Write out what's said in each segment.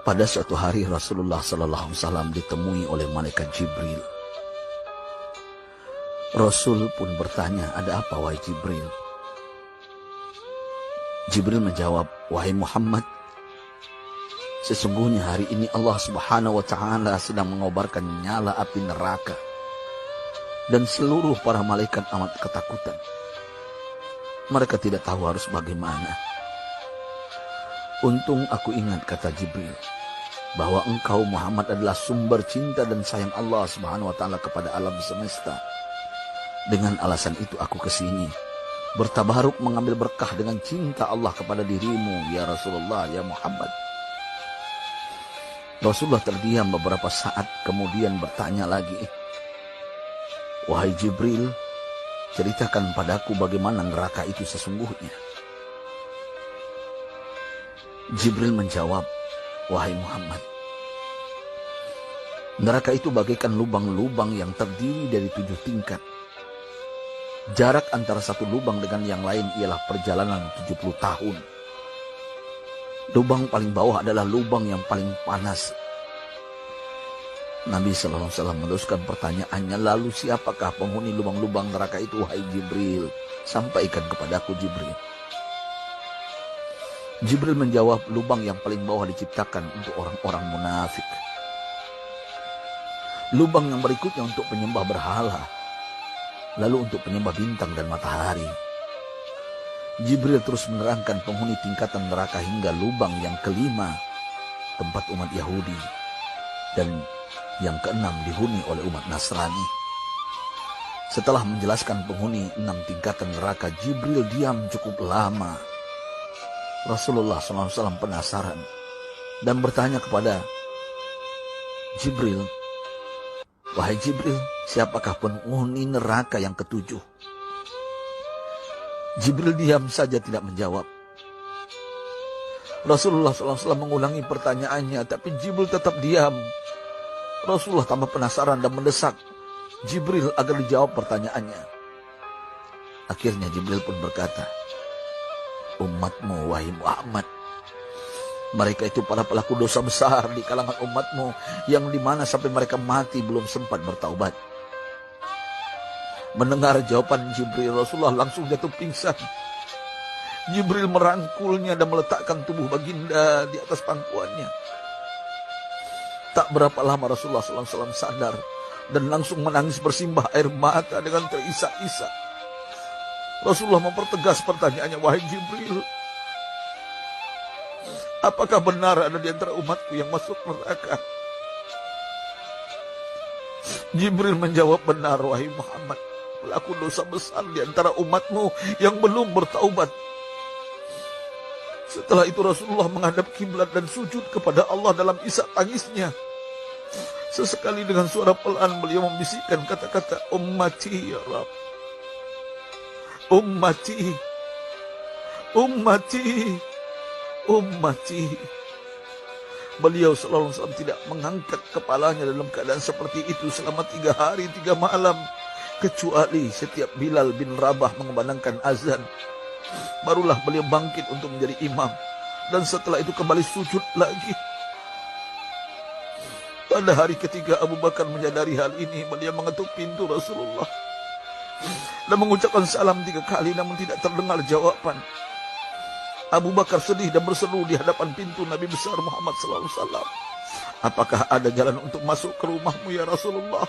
Pada suatu hari Rasulullah SAW ditemui oleh malaikat Jibril. Rasul pun bertanya, "Ada apa wahai Jibril?" Jibril menjawab, "Wahai Muhammad, sesungguhnya hari ini Allah Subhanahu wa Ta'ala sedang mengobarkan nyala api neraka, dan seluruh para malaikat amat ketakutan. Mereka tidak tahu harus bagaimana. Untung aku ingat," kata Jibril, "bahwa engkau Muhammad adalah sumber cinta dan sayang Allah Subhanahu wa Ta'ala kepada alam semesta. Dengan alasan itu aku kesini, bertabaruk mengambil berkah dengan cinta Allah kepada dirimu, ya Rasulullah, ya Muhammad." Rasulullah terdiam beberapa saat, kemudian bertanya lagi, "Wahai Jibril, ceritakan padaku bagaimana neraka itu sesungguhnya." Jibril menjawab, "Wahai Muhammad, neraka itu bagaikan lubang-lubang yang terdiri dari 7 tingkat. Jarak antara satu lubang dengan yang lain ialah perjalanan 70 tahun. Lubang paling bawah adalah lubang yang paling panas." Nabi SAW meneruskan pertanyaannya, "Lalu siapakah penghuni lubang-lubang neraka itu wahai Jibril? Sampaikan kepadaku Jibril." Jibril menjawab, "Lubang yang paling bawah diciptakan untuk orang-orang munafik. Lubang yang berikutnya untuk penyembah berhala. Lalu untuk penyembah bintang dan matahari." Jibril terus menerangkan penghuni tingkatan neraka hingga lubang yang kelima, tempat umat Yahudi, dan yang keenam dihuni oleh umat Nasrani. Setelah menjelaskan penghuni 6 tingkatan neraka, Jibril diam cukup lama. Rasulullah SAW penasaran dan bertanya kepada Jibril, "Wahai Jibril, siapakah penghuni neraka yang ke-7?" Jibril diam saja tidak menjawab. Rasulullah SAW mengulangi pertanyaannya, tapi Jibril tetap diam. Rasulullah tambah penasaran dan mendesak Jibril agar dijawab pertanyaannya. Akhirnya Jibril pun berkata, "Umatmu wahai Muhammad, mereka itu para pelaku dosa besar di kalangan umatmu, yang dimana sampai mereka mati belum sempat bertaubat." Mendengar jawaban Jibril, Rasulullah langsung jatuh pingsan. Jibril merangkulnya dan meletakkan tubuh baginda di atas pangkuannya. Tak berapa lama Rasulullah SAW sadar dan langsung menangis bersimbah air mata dengan terisak-isak. Rasulullah mempertegas pertanyaannya, "Wahai Jibril, apakah benar ada di antara umatku yang masuk neraka?" Jibril menjawab, "Benar wahai Muhammad, pelaku dosa besar di antara umatmu yang belum bertaubat." Setelah itu Rasulullah menghadap kiblat dan sujud kepada Allah dalam isak tangisnya. Sesekali dengan suara pelan beliau membisikkan kata-kata, "Ummati ya Rabb, ummati, ummati, ummati." Beliau SAW tidak mengangkat kepalanya dalam keadaan seperti itu selama 3 hari 3 malam. Kecuali setiap Bilal bin Rabah mengumandangkan azan, barulah beliau bangkit untuk menjadi imam. Dan setelah itu kembali sujud lagi. Pada hari ketiga Abu Bakar menyadari hal ini. Beliau mengetuk pintu Rasulullah dan mengucapkan salam 3 kali, namun tidak terdengar jawaban. Abu Bakar sedih dan berseru di hadapan pintu Nabi besar Muhammad SAW, "Apakah ada jalan untuk masuk ke rumahmu ya Rasulullah?"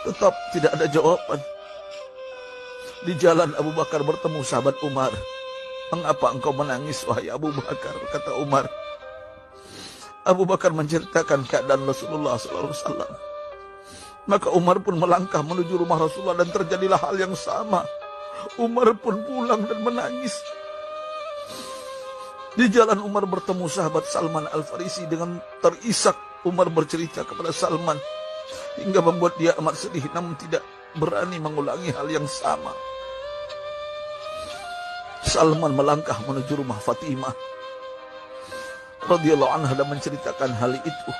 Tetap tidak ada jawaban. Di jalan Abu Bakar bertemu sahabat Umar. "Mengapa engkau menangis wahai Abu Bakar?" kata Umar. Abu Bakar menceritakan keadaan Rasulullah SAW. Maka Umar pun melangkah menuju rumah Rasulullah dan terjadilah hal yang sama. Umar pun pulang dan menangis. Di jalan Umar bertemu sahabat Salman Al-Farisi. Dengan terisak Umar bercerita kepada Salman hingga membuat dia amat sedih, namun tidak berani mengulangi hal yang sama. Salman melangkah menuju rumah Fatimah radhiyallahu anha dan menceritakan hal itu.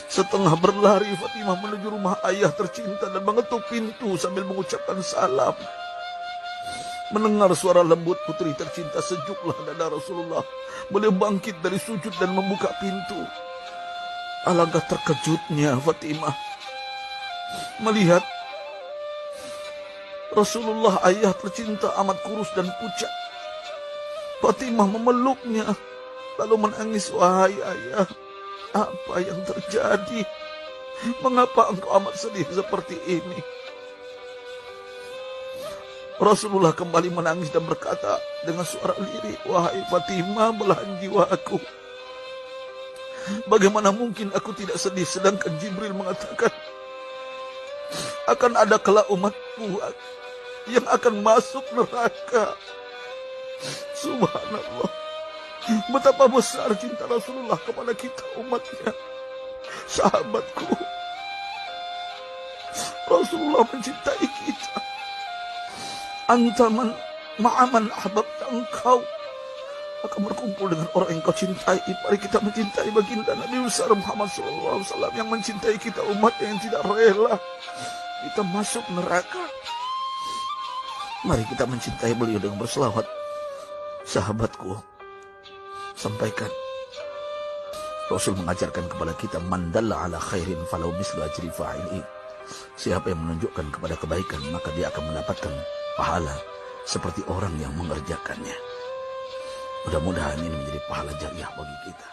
Setengah berlari Fatimah menuju rumah ayah tercinta dan mengetuk pintu sambil mengucapkan salam. Mendengar suara lembut putri tercinta, sejuklah dada Rasulullah. Beliau bangkit dari sujud dan membuka pintu. Alangkah terkejutnya Fatimah melihat Rasulullah, ayah tercinta, amat kurus dan pucat. Fatimah memeluknya lalu menangis. Wahai ayah, apa yang terjadi? Mengapa engkau amat sedih seperti ini? Rasulullah kembali menangis dan berkata dengan suara lirih, wahai Fatimah, belahan jiwaku, bagaimana mungkin aku tidak sedih sedangkan Jibril mengatakan akan ada kelak umatku yang akan masuk neraka. Subhanallah, betapa besar cinta Rasulullah kepada kita umatnya. Sahabatku, Rasulullah mencintai kita. Antaman ma'aman ahbabta, engkau akan berkumpul dengan orang yang kau cintai. Mari kita mencintai baginda Nabi besar Muhammad SAW yang mencintai kita, umat yang tidak rela kita masuk neraka. Mari kita mencintai beliau dengan berselawat. Sahabatku, sampaikan, Rasul mengajarkan kepada kita, man dalla ala khairin falau mislu ajri fa'ili. Siapa yang menunjukkan kepada kebaikan, maka dia akan mendapatkan pahala seperti orang yang mengerjakannya. Mudah-mudahan ini menjadi pahala jariah bagi kita.